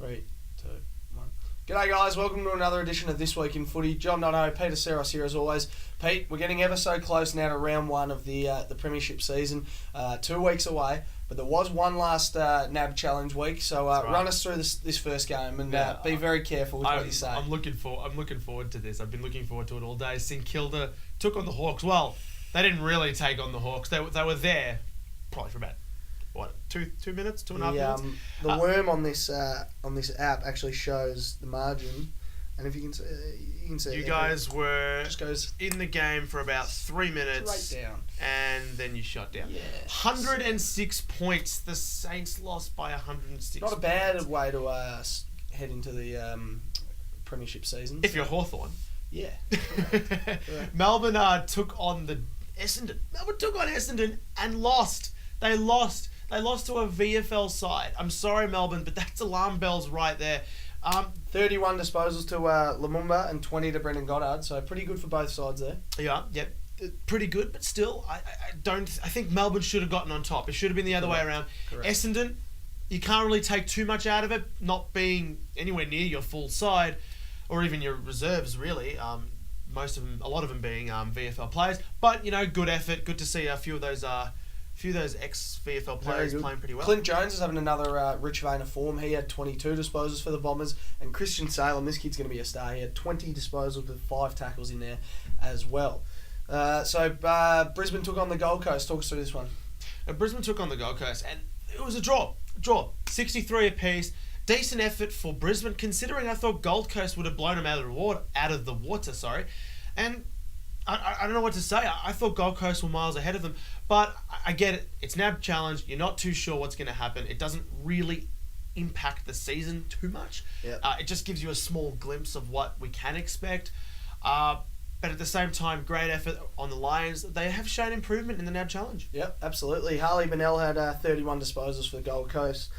3, 2, 1. G'day guys, welcome to another edition of This Week in Footy. John Donohoe, Peter Tseros here as always. Pete, we're getting ever so close now to round 1 of the premiership season. 2 weeks away, but there was one last NAB challenge week, so right. Run us through this first game and be very careful with what you say. I'm looking forward to this. I've been looking forward to it all day. St Kilda took on the Hawks. Well, they didn't really take on the Hawks. They were there probably for about 2 minutes, 2.5 minutes. The worm on this app actually shows the margin, and if you can see, you guys were just goes in the game for about 3 minutes, straight down, and then you shut down. Yeah, 106 points. The Saints lost by 106. Not a bad way to head into the premiership season. If you're Hawthorn. Yeah. Melbourne took on the Essendon. Melbourne took on Essendon and lost. They lost. They lost to a VFL side. I'm sorry, Melbourne, but that's alarm bells right there. 31 disposals to Lumumba and 20 to Brendan Goddard, so pretty good for both sides there. Yeah, pretty good, but still, I think Melbourne should have gotten on top. It should have been the other way around. Correct. Essendon, you can't really take too much out of it, not being anywhere near your full side, or even your reserves, really. A lot of them being VFL players, but good effort. Good to see a few of those ex-VFL players playing pretty well. Clint Jones is having another rich vein of form. He had 22 disposals for the Bombers. And Christian Salem, this kid's going to be a star. He had 20 disposals with 5 tackles in there as well. So Brisbane took on the Gold Coast. Talk us through this one. Brisbane took on the Gold Coast, and it was a draw. 63 apiece. Decent effort for Brisbane, considering I thought Gold Coast would have blown them out of the water. And I don't know what to say. I thought Gold Coast were miles ahead of them. But I get it. It's NAB challenge. You're not too sure what's going to happen. It doesn't really impact the season too much. Yep. It just gives you a small glimpse of what we can expect. But at the same time, great effort on the Lions. They have shown improvement in the NAB challenge. Yep, absolutely. Harley Bennell had 31 disposals for the Gold Coast.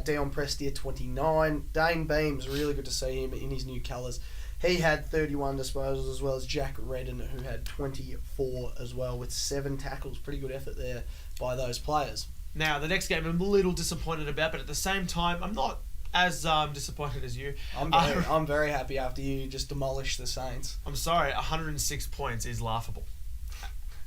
Dion Prestia, 29. Dane Beams, really good to see him in his new colours. He had 31 disposals, as well as Jack Redden, who had 24 as well, with 7 tackles. Pretty good effort there by those players. Now, the next game I'm a little disappointed about, but at the same time, I'm not as disappointed as you. I'm very happy after you just demolished the Saints. I'm sorry, 106 points is laughable.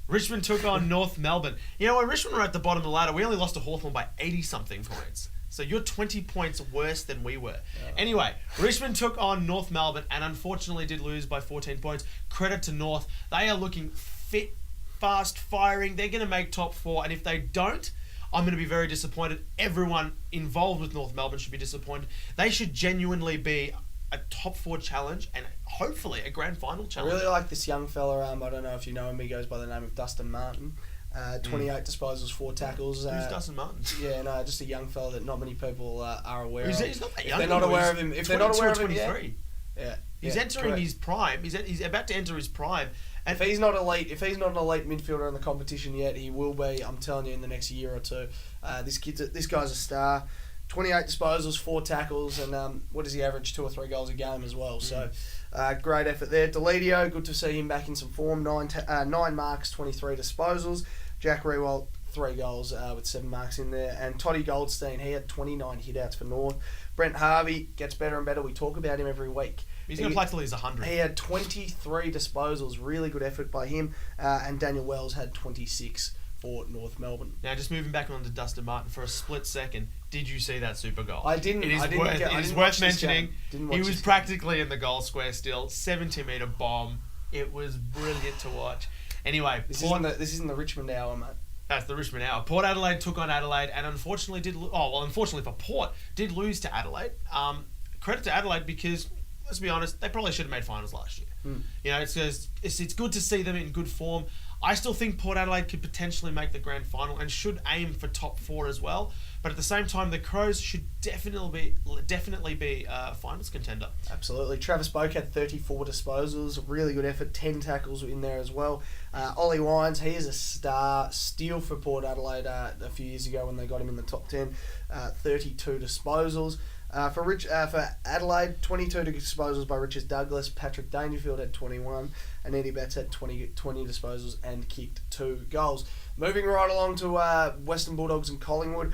Richmond took on North Melbourne. When Richmond were at the bottom of the ladder, we only lost to Hawthorn by 80-something points. So you're 20 points worse than we were. Yeah. Anyway, Richmond took on North Melbourne and unfortunately did lose by 14 points. Credit to North. They are looking fit, fast, firing. They're going to make top 4. And if they don't, I'm going to be very disappointed. Everyone involved with North Melbourne should be disappointed. They should genuinely be a top 4 challenge and hopefully a grand final challenge. I really like this young fella. I don't know if you know him. He goes by the name of Dustin Martin. 28 disposals, 4 tackles. Who's Dustin Martin? Yeah, no, just a young fella that not many people are aware of. He's not that young. If they're not aware of him, if they're not aware of him, yeah. He's entering correct. his prime. He's about to enter his prime. And if he's not an elite midfielder in the competition yet, he will be. I'm telling you, in the next year or two. This guy's a star. 28 disposals, 4 tackles, and what does he average? 2 or 3 goals a game as well. So, great effort there. Deledio, good to see him back in some form. 9 marks, 23 disposals. Jack Rewalt, 3 goals with 7 marks in there. And Toddy Goldstein, he had 29 hitouts for North. Brent Harvey gets better and better. We talk about him every week. He's going to play till he's 100. He had 23 disposals. Really good effort by him. And Daniel Wells had 26 for North Melbourne. Now, just moving back on to Dustin Martin for a split second. Did you see that super goal? I didn't. It is worth mentioning. He was practically in the goal square still. 70-metre bomb. It was brilliant to watch. Anyway, this isn't the Richmond hour, mate. That's the Richmond hour. Port Adelaide took on Adelaide, and unfortunately unfortunately for Port, did lose to Adelaide. Credit to Adelaide because, let's be honest, they probably should have made finals last year. It's good to see them in good form. I still think Port Adelaide could potentially make the grand final and should aim for top 4 as well. But at the same time, the Crows should definitely be a finals contender. Absolutely. Travis Boak had 34 disposals. Really good effort. 10 tackles in there as well. Ollie Wines, he is a star. Steal for Port Adelaide a few years ago when they got him in the top 10. 32 disposals. For Adelaide, 22 disposals by Richard Douglas. Patrick Dangerfield had 21. And Eddie Betts had 20 disposals and kicked 2 goals. Moving right along to Western Bulldogs and Collingwood.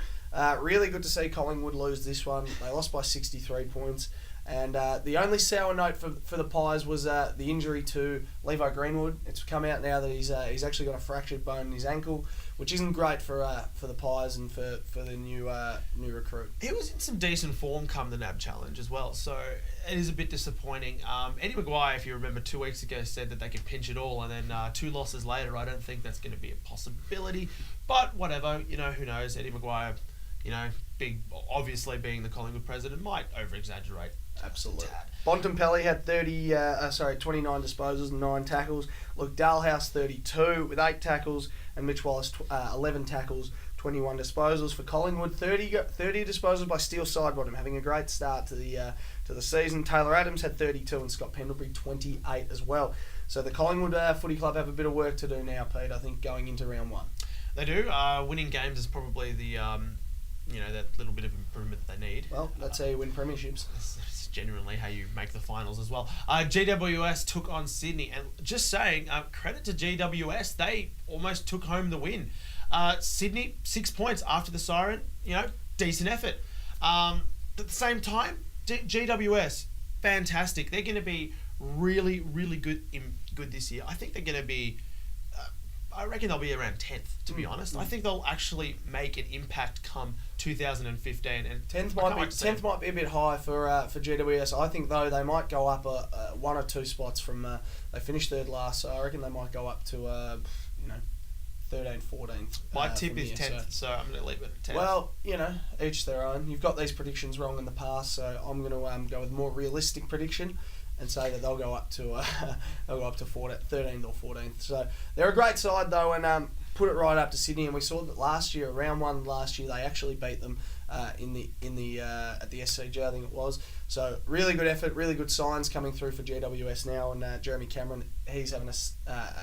Really good to see Collingwood lose this one. They lost by 63 points. And the only sour note for the Pies was the injury to Levi Greenwood. It's come out now that he's actually got a fractured bone in his ankle, which isn't great for the Pies and for the new recruit. He was in some decent form come the NAB Challenge as well, so it is a bit disappointing. Eddie Maguire, if you remember 2 weeks ago, said that they could pinch it all, and then 2 losses later, I don't think that's going to be a possibility. But whatever, who knows? Eddie Maguire, obviously being the Collingwood president, might over-exaggerate. Absolutely. Bontempelli had 29 disposals and 9 tackles. Luke Dalhouse 32 with 8 tackles, and Mitch Wallace 11 tackles, 21 disposals for Collingwood. 30 disposals by Steele Sidebottom, having a great start to the season. Taylor Adams had 32 and Scott Pendlebury 28 as well. So the Collingwood Footy Club have a bit of work to do now, Pete. I think going into round 1. They do. Winning games is probably the that little bit of improvement that they need. Well, that's how you win premierships. It's genuinely how you make the finals as well. GWS took on Sydney, and just saying, credit to GWS, they almost took home the win. Sydney, 6 points after the siren, decent effort. At the same time, GWS, fantastic. They're going to be really, really good this year. I think they're going to be... I reckon they'll be around 10th, to be honest. I think they'll actually make an impact come 2015. And 10th might be a bit high for GWS. I think, though, they might go up 1 or 2 spots from... they finished 3rd last, so I reckon they might go up to, 13th, 14th. My tip is 10th, so I'm going to leave it at 10th. Well, each their own. You've got these predictions wrong in the past, so I'm going to go with a more realistic prediction and say that they'll go up to 13th or 14th. So they're a great side though, and put it right up to Sydney. And we saw that last year, round 1 last year, they actually beat them at the SCG, I think it was. So really good effort, really good signs coming through for GWS now. And Jeremy Cameron, he's having a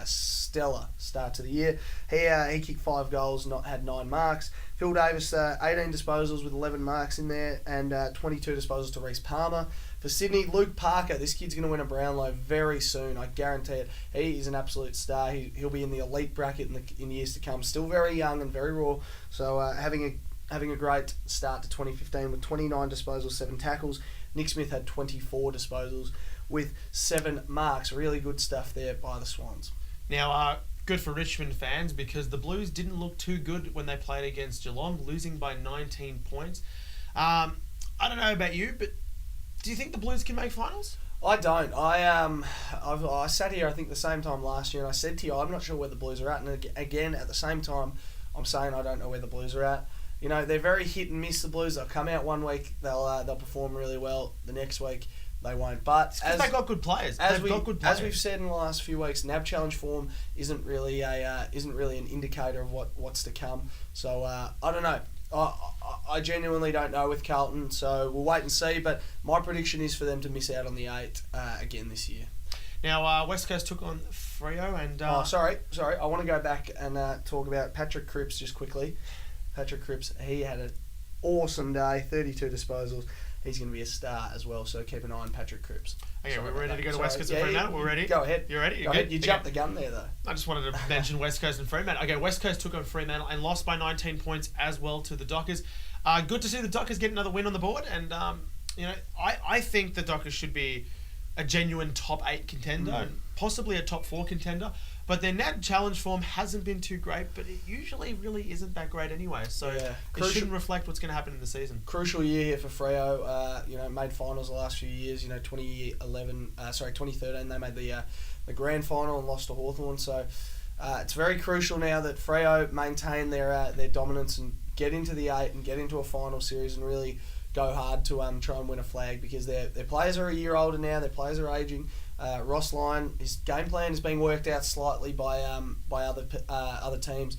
stellar start to the year. He kicked 5 goals, had 9 marks. Phil Davis, 18 disposals with 11 marks in there, and 22 disposals to Reece Palmer. For Sydney, Luke Parker, this kid's going to win a Brownlow very soon, I guarantee it. He is an absolute star. He'll be in the elite bracket in years to come. Still very young and very raw, so having a great start to 2015 with 29 disposals, 7 tackles. Nick Smith had 24 disposals with 7 marks. Really good stuff there by the Swans. Now, good for Richmond fans because the Blues didn't look too good when they played against Geelong, losing by 19 points. I don't know about you, but do you think the Blues can make finals? I don't. I sat here, I think, the same time last year, and I said to you, I'm not sure where the Blues are at. And again, at the same time, I'm saying I don't know where the Blues are at. They're very hit and miss, the Blues. They'll come out one week, they'll perform really well. The next week, they won't. But they've got good players. As we've said in the last few weeks, NAB Challenge form isn't really an indicator of what's to come. So I don't know. I genuinely don't know with Carlton, so we'll wait and see. But my prediction is for them to miss out on the 8 again this year. Now, West Coast took on Freo and... Sorry. I want to go back and talk about Patrick Cripps just quickly. Patrick Cripps, he had an awesome day, 32 disposals. He's going to be a star as well, so keep an eye on Patrick Cripps. Okay, we're ready to go to West Coast and Fremantle? We're ready? Go ahead. You ready? Go ahead. You jumped the gun there, though. I just wanted to mention West Coast and Fremantle. Okay, West Coast took on Fremantle and lost by 19 points as well to the Dockers. Good to see the Dockers get another win on the board, and I think the Dockers should be a genuine top 8 contender and possibly a top 4 contender. But their NAB Challenge form hasn't been too great, but it usually really isn't that great anyway. So it shouldn't reflect what's going to happen in the season. Crucial year here for Freo. Made finals the last few years. 2013 they made the grand final and lost to Hawthorn. So it's very crucial now that Freo maintain their dominance and get into the 8 and get into a final series and really go hard to try and win a flag, because their players are a year older now. Their players are aging. Ross Lyon, his game plan is being worked out slightly by other teams,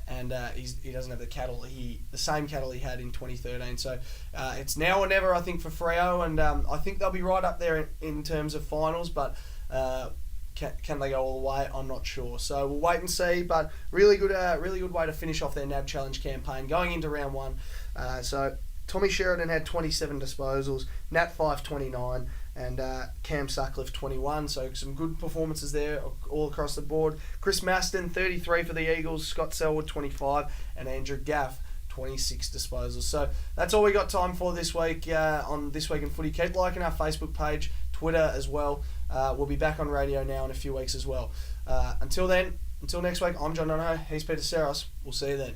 and he doesn't have the same cattle he had in 2013. So it's now or never, I think, for Freo, and I think they'll be right up there in terms of finals. But can they go all the way? I'm not sure. So we'll wait and see. But really good way to finish off their NAB Challenge campaign going into round 1. So Tommy Sheridan had 27 disposals, Nat Fyfe 29, and Cam Sutcliffe 21. So some good performances there all across the board. Chris Maston 33 for the Eagles, Scott Selwood 25, and Andrew Gaff 26 disposals. So that's all we got time for this week on This Week in Footy. Keep liking our Facebook page, Twitter as well. We'll be back on radio now in a few weeks as well. Until next week, I'm John Donohoe. He's Peter Tseros. We'll see you then.